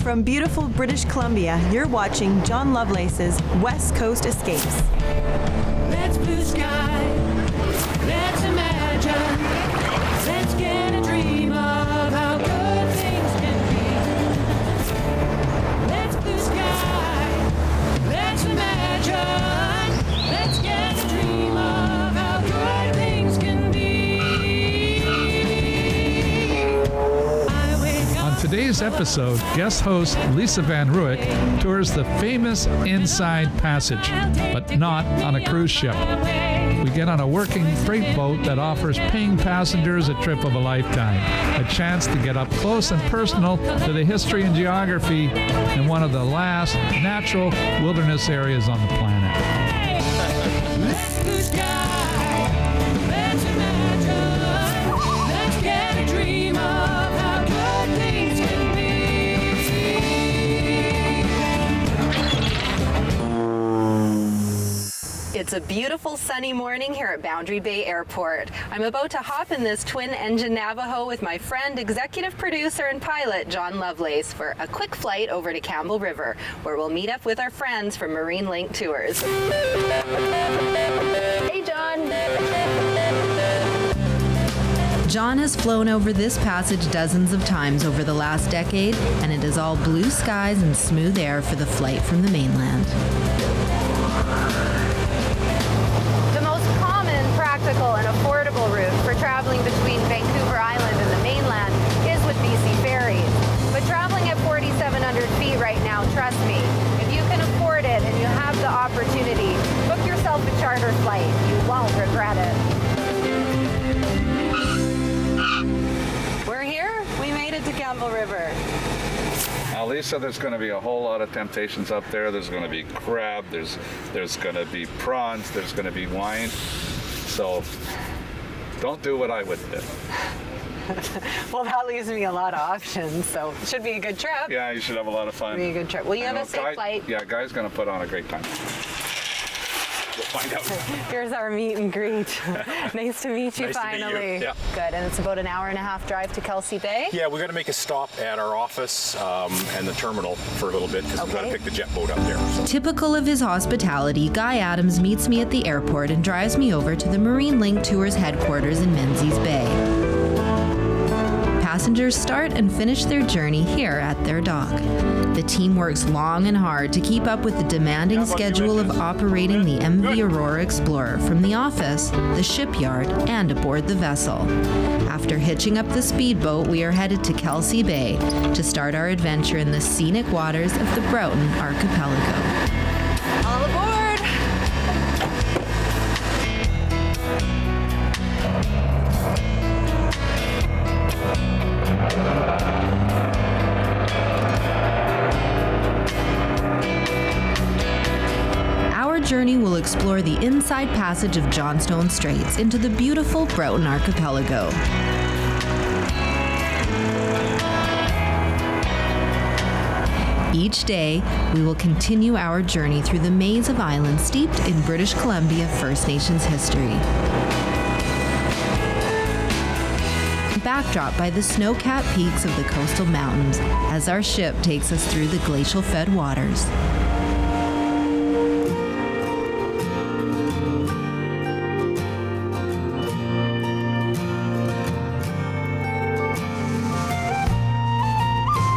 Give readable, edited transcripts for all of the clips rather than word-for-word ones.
From beautiful British Columbia, you're watching John Lovelace's West Coast Escapes. Let's blue sky, let's imagine, let's get a dream of how good things can be. Let's blue sky, let's imagine, let's get a dream of how good things can be. On today's episode, guest host Lisa van Reeuwyk tours the famous Inside Passage, but not on a cruise ship. We get on a working freight boat that offers paying passengers a trip of a lifetime, a chance to get up close and personal to the history and geography in one of the last natural wilderness areas on the planet. Let's blue sky, let's imagine, let's get a dream of how good things can be. It's a beautiful sunny morning here at Boundary Bay Airport. I'm about to hop in this twin-engine Navajo with my friend, executive producer and pilot John Lovelace for a quick flight over to Campbell River, where we'll meet up with our friends from Marine Link Tours. Hey, John. John has flown over this passage dozens of times over the last decade, and it is all blue skies and smooth air for the flight from the mainland. The most common, practical, and affordable route for traveling between Vancouver Island and the mainland is with BC ferries. But traveling at 4,700 feet right now, trust me, if you can afford it and you have the opportunity, book yourself a charter flight. You won't regret it. We're here. We made it to Campbell River. Now, Lisa, there's going to be a whole lot of temptations up there. There's going to be crab, there's going to be prawns, there's going to be wine. So don't do what I would do. Well, that leaves me a lot of options, so it should be a good trip. Yeah, you should have a lot of fun. Be a good trip. Well, you have a safe flight. Yeah, Guy's going to put on a great time. We'll find out. Here's our meet and greet. Nice to meet you Nice to meet you. finally. Yeah. Good, and it's about an hour and a half drive to Kelsey Bay? Yeah, we're going to make a stop at our office and the terminal for a little bit because we've got to pick the jet boat up there. So. Typical of his hospitality, Guy Adams meets me at the airport and drives me over to the Marine Link Tours headquarters in Menzies Bay. Passengers start and finish their journey here at their dock. The team works long and hard to keep up with the demanding schedule of operating the MV Aurora Explorer from the office, the shipyard, and aboard the vessel. After hitching up the speedboat, we are headed to Kelsey Bay to start our adventure in the scenic waters of the Broughton Archipelago. All aboard! Our journey will explore the inside passage of Johnstone Straits into the beautiful Broughton Archipelago. Each day, we will continue our journey through the maze of islands steeped in British Columbia First Nations history. Backdrop by the snow-capped peaks of the coastal mountains as our ship takes us through the glacial-fed waters.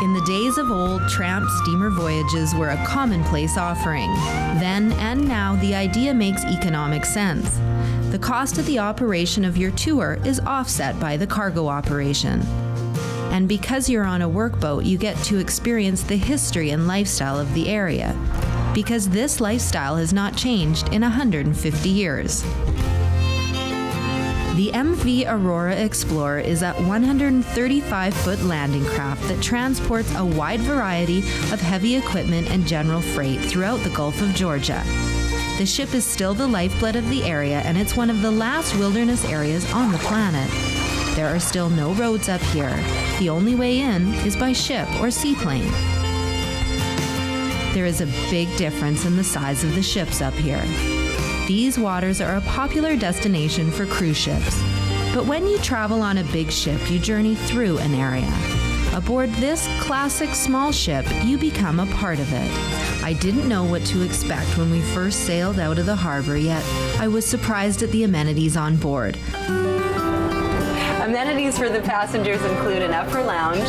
In the days of old, tramp steamer voyages were a commonplace offering. Then and now, the idea makes economic sense. The cost of the operation of your tour is offset by the cargo operation. And because you're on a workboat, you get to experience the history and lifestyle of the area. Because this lifestyle has not changed in 150 years. The MV Aurora Explorer is a 135-foot landing craft that transports a wide variety of heavy equipment and general freight throughout the Gulf of Georgia. The ship is still the lifeblood of the area, and it's one of the last wilderness areas on the planet. There are still no roads up here. The only way in is by ship or seaplane. There is a big difference in the size of the ships up here. These waters are a popular destination for cruise ships. But when you travel on a big ship, you journey through an area. Aboard this classic small ship, you become a part of it. I didn't know what to expect when we first sailed out of the harbor, yet I was surprised at the amenities on board. Amenities for the passengers include an upper lounge,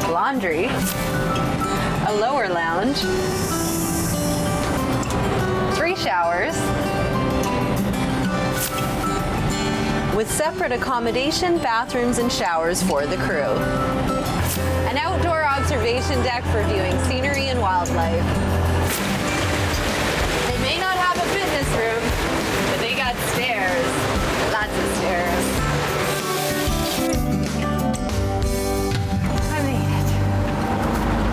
laundry, a lower lounge, 3 showers, with separate accommodation, bathrooms, and showers for the crew. An outdoor observation deck for viewing scenery and wildlife. They may not have a fitness room, but they got stairs. Lots of stairs. I made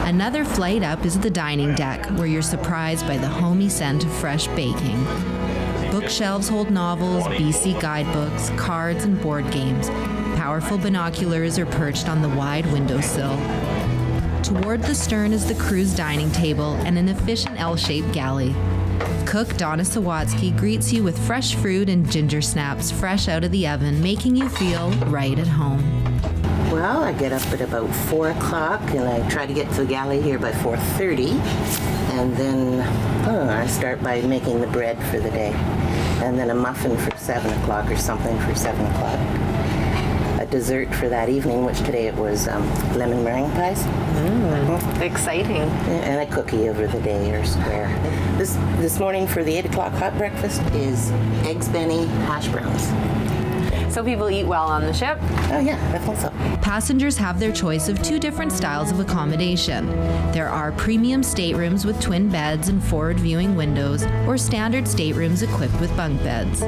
it. Another flight up is the dining deck, where you're surprised by the homey scent of fresh baking. Bookshelves hold novels, BC guidebooks, cards, and board games. Powerful binoculars are perched on the wide windowsill. Toward the stern is the crew's dining table and an efficient L-shaped galley. Cook Donna Sawatsky greets you with fresh fruit and ginger snaps fresh out of the oven, making you feel right at home. Well, I get up at about 4 o'clock and I try to get to the galley here by 4:30. And then I start by making the bread for the day. And then a muffin for 7 o'clock or something for 7 o'clock. A dessert for that evening, which today it was lemon meringue pies. Exciting. And a cookie over the day or square. This morning for the 8 o'clock hot breakfast is eggs benny, hash browns. So people eat well on the ship? Oh yeah, definitely so. Passengers have their choice of 2 different styles of accommodation. There are premium staterooms with twin beds and forward viewing windows, or standard staterooms equipped with bunk beds.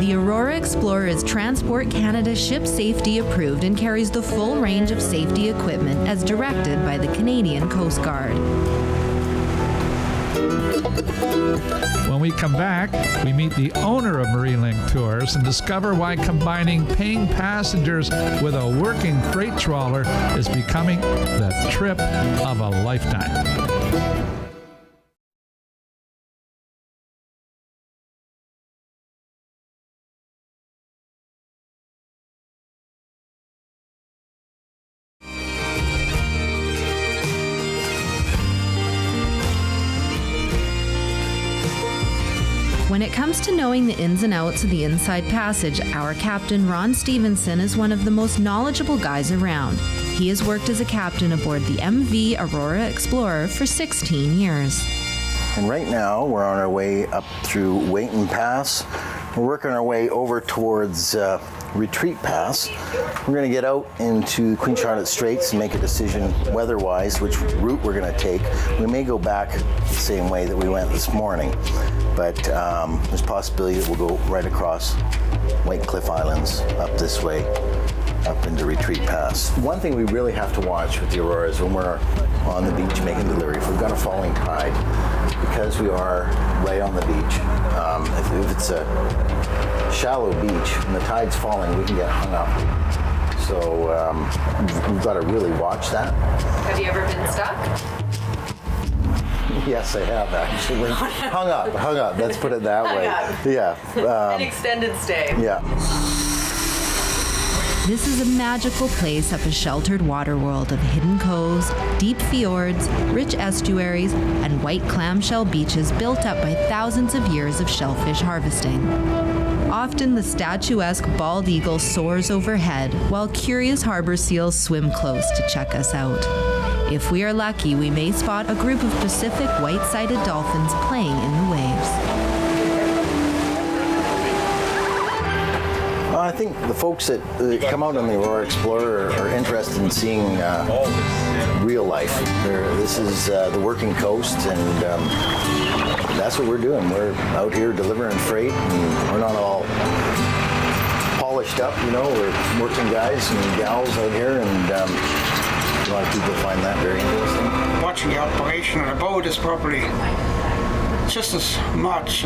The Aurora Explorer is Transport Canada Ship Safety approved and carries the full range of safety equipment as directed by the Canadian Coast Guard. When we come back, we meet the owner of MarineLink Tours and discover why combining paying passengers with a working freight trawler is becoming the trip of a lifetime. When it comes to knowing the ins and outs of the Inside Passage, our captain Ron Stevenson is one of the most knowledgeable guys around. He has worked as a captain aboard the MV Aurora Explorer for 16 years. And right now we're on our way up through Wayton Pass. We're working our way over towards Retreat Pass. We're going to get out into Queen Charlotte Straits and make a decision weather-wise which route we're going to take. We may go back the same way that we went this morning, but there's a possibility that we'll go right across White Cliff Islands up this way, up into Retreat Pass. One thing we really have to watch with the Aurora is when we're on the beach making delivery, if we've got a falling tide, because we are right on the beach, if it's a shallow beach and the tide's falling, we can get hung up. So we've got to really watch that. Have you ever been stuck? Yes, I have actually. hung up, let's put it that way. Yeah. An extended stay. Yeah. This is a magical place up a sheltered water world of hidden coves, deep fjords, rich estuaries, and white clamshell beaches built up by thousands of years of shellfish harvesting. Often the statuesque bald eagle soars overhead, while curious harbor seals swim close to check us out. If we are lucky, we may spot a group of Pacific white-sided dolphins playing in the waves. I think the folks that come out on the Aurora Explorer are interested in seeing real life. This is the working coast, and that's what we're doing. We're out here delivering freight, and we're not all polished up, you know. We're working guys and gals out here, and a lot of people find that very interesting. Watching the operation of the boat is probably just as much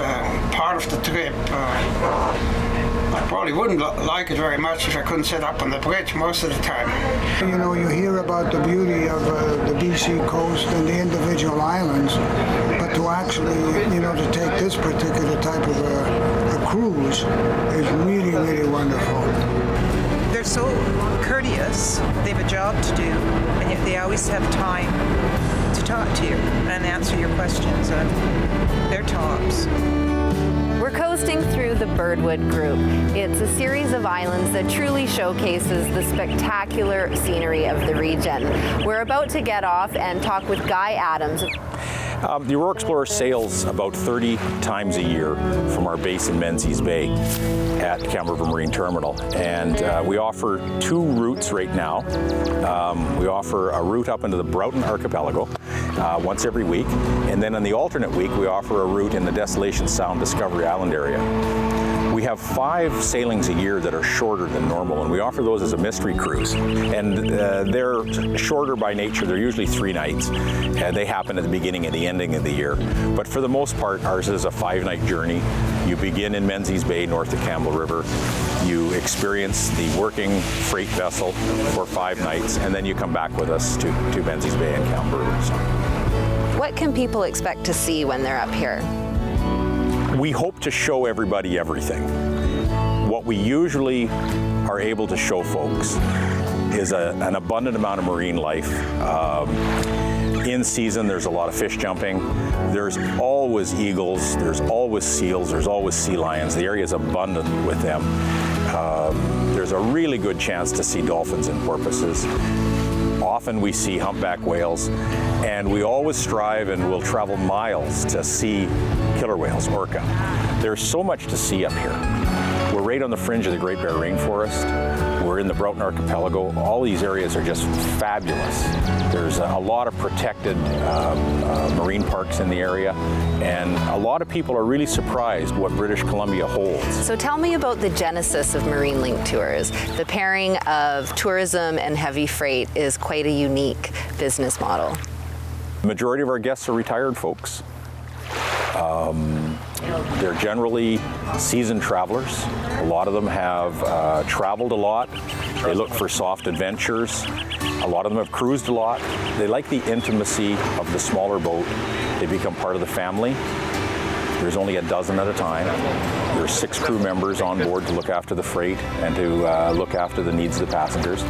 part of the trip. I probably wouldn't like it very much if I couldn't sit up on the bridge most of the time. You know, you hear about the beauty of the BC coast and the individual islands, but to actually, you know, to take this particular type of a cruise is really, really wonderful. so courteous. They have a job to do, and yet they always have time to talk to you and answer your questions, and they're tops. We're coasting through the Birdwood Group. It's a series of islands that truly showcases the spectacular scenery of the region. We're about to get off and talk with Guy Adams. The Aurora Explorer sails about 30 times a year from our base in Menzies Bay at Kamloops River Marine Terminal. And we offer 2 routes right now. We offer a route up into the Broughton Archipelago once every week. And then on the alternate week, we offer a route in the Desolation Sound Discovery Island area. We have 5 sailings a year that are shorter than normal, and we offer those as a mystery cruise. And they're shorter by nature. They're usually 3 nights, and they happen at the beginning and the ending of the year. But for the most part, ours is a 5-night journey. You begin in Menzies Bay, north of Campbell River. You experience the working freight vessel for 5 nights, and then you come back with us to Menzies Bay and Campbell River. So. What can people expect to see when they're up here? We hope to show everybody everything. What we usually are able to show folks is an abundant amount of marine life. In season, there's a lot of fish jumping. There's always eagles, there's always seals, there's always sea lions. The area is abundant with them. There's a really good chance to see dolphins and porpoises. Often we see humpback whales, and we always strive and will travel miles to see killer whales, orca. There's so much to see up here. We're right on the fringe of the Great Bear Rainforest. We're in the Broughton Archipelago. All these areas are just fabulous. There's a lot of protected marine parks in the area, and a lot of people are really surprised what British Columbia holds. So tell me about the genesis of Marine Link Tours. The pairing of tourism and heavy freight is quite a unique business model. The majority of our guests are retired folks. They're generally seasoned travelers. A lot of them have traveled a lot. They look for soft adventures. A lot of them have cruised a lot. They like the intimacy of the smaller boat. They become part of the family. There's only a dozen at a time. There's 6 crew members on board to look after the freight and to look after the needs of the passengers.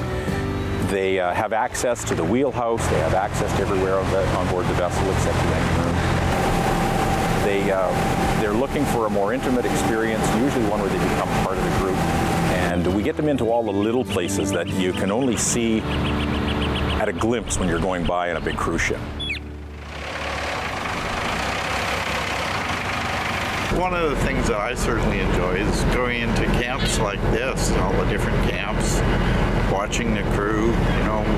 They have access to the wheelhouse. They have access to everywhere on board the vessel except the engine room. They're looking for a more intimate experience, usually one where they become part of the group. And we get them into all the little places that you can only see at a glimpse when you're going by in a big cruise ship. One of the things that I certainly enjoy is going into camps like this, all the different camps, watching the crew,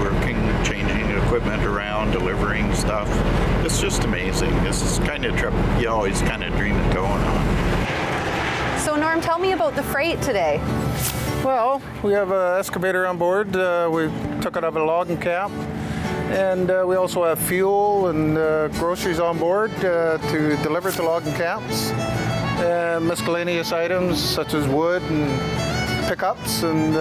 working, changing equipment around, delivering stuff. It's just amazing. This is kind of a trip you always kind of dream of going on. So Norm, tell me about the freight today. Well, we have an excavator on board. We took it out of a logging camp. And we also have fuel and groceries on board to deliver to logging camps. Miscellaneous items such as wood and pickups and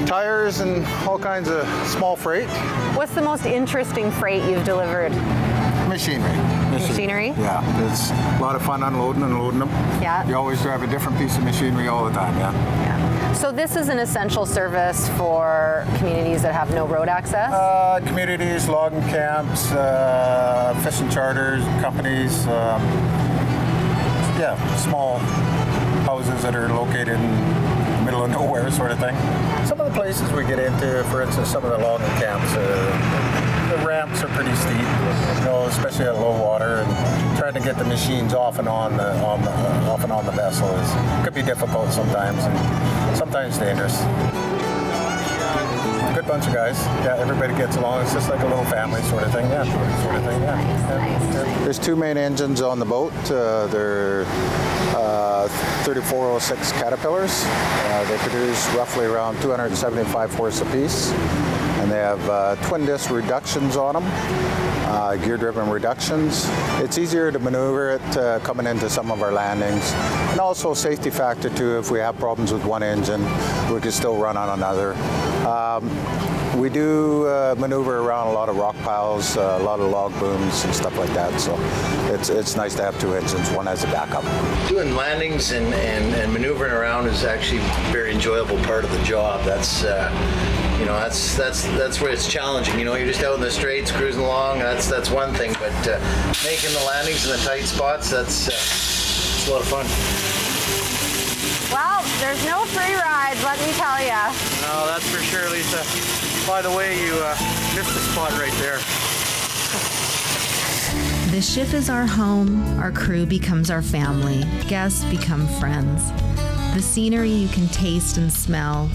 tires and all kinds of small freight. What's the most interesting freight you've delivered? Machinery. Machinery? Yeah, it's a lot of fun unloading and loading them. Yeah. You always drive a different piece of machinery all the time, yeah. So this is an essential service for communities that have no road access? Communities, logging camps, fishing charters, companies, small houses that are located in the middle of nowhere sort of thing. Some of the places we get into, for instance, some of the logging camps, the ramps are pretty steep, especially at low water, and trying to get the machines off and on the vessel could be difficult sometimes, and sometimes dangerous. Good bunch of guys. Yeah, everybody gets along. It's just like a little family sort of thing. Yeah, There's 2 main engines on the boat. They're 3406 Caterpillars. They produce roughly around 275 horse apiece. And they have twin disc reductions on them, gear-driven reductions. It's easier to maneuver it coming into some of our landings. And also safety factor too, if we have problems with one engine, we can still run on another. We do maneuver around a lot of rock piles, a lot of log booms and stuff like that. So it's nice to have two engines, one as a backup. Doing landings and maneuvering around is actually a very enjoyable part of the job. That's that's where it's challenging. You're just out in the straits cruising along. That's one thing, but making the landings in the tight spots, it's a lot of fun. Well, there's no free rides, let me tell ya. No, that's for sure, Lisa. By the way, you missed the spot right there. The ship is our home, our crew becomes our family, guests become friends. The scenery you can taste and smell,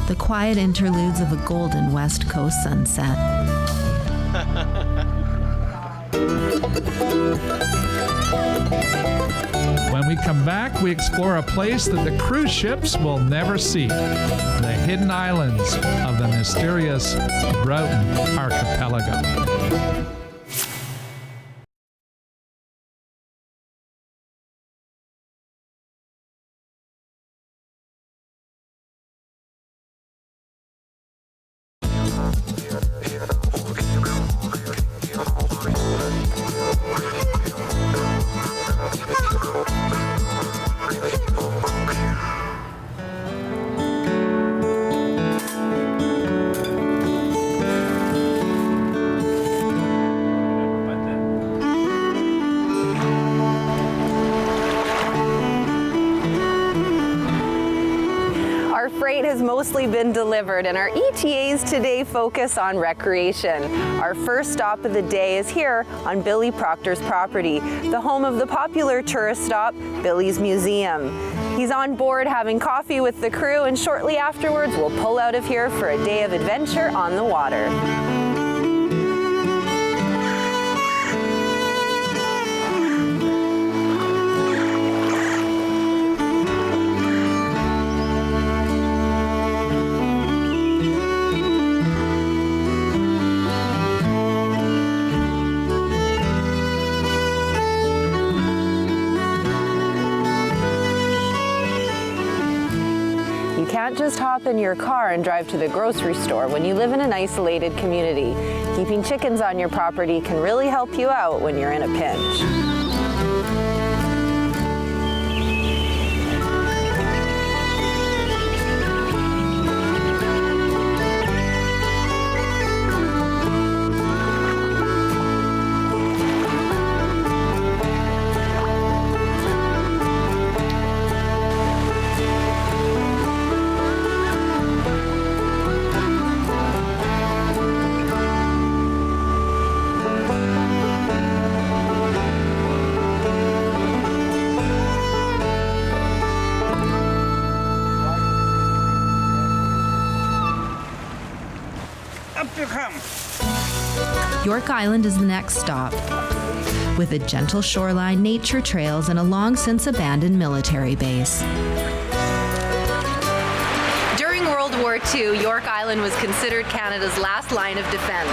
the quiet interludes of a golden West Coast sunset. When we come back, we explore a place that the cruise ships will never see, the hidden islands of the mysterious Broughton Archipelago. Freight has mostly been delivered, and our ETAs today focus on recreation. Our first stop of the day is here on Billy Proctor's property, the home of the popular tourist stop, Billy's Museum. He's on board having coffee with the crew, and shortly afterwards we'll pull out of here for a day of adventure on the water. Can't just hop in your car and drive to the grocery store when you live in an isolated community. Keeping chickens on your property can really help you out when you're in a pinch. York Island is the next stop. With a gentle shoreline, nature trails, and a long since abandoned military base. During World War II, York Island was considered Canada's last line of defense.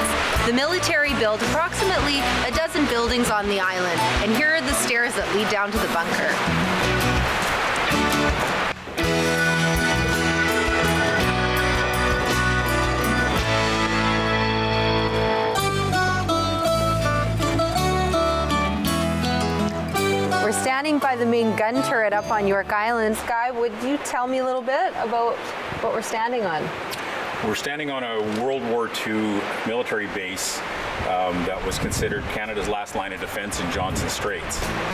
The military built approximately a dozen buildings on the island, and here are the stairs that lead down to the bunker. We're standing by the main gun turret up on York Island. Sky, would you tell me a little bit about what we're standing on? We're standing on a World War II military base that was considered Canada's last line of defense in Johnson Straits.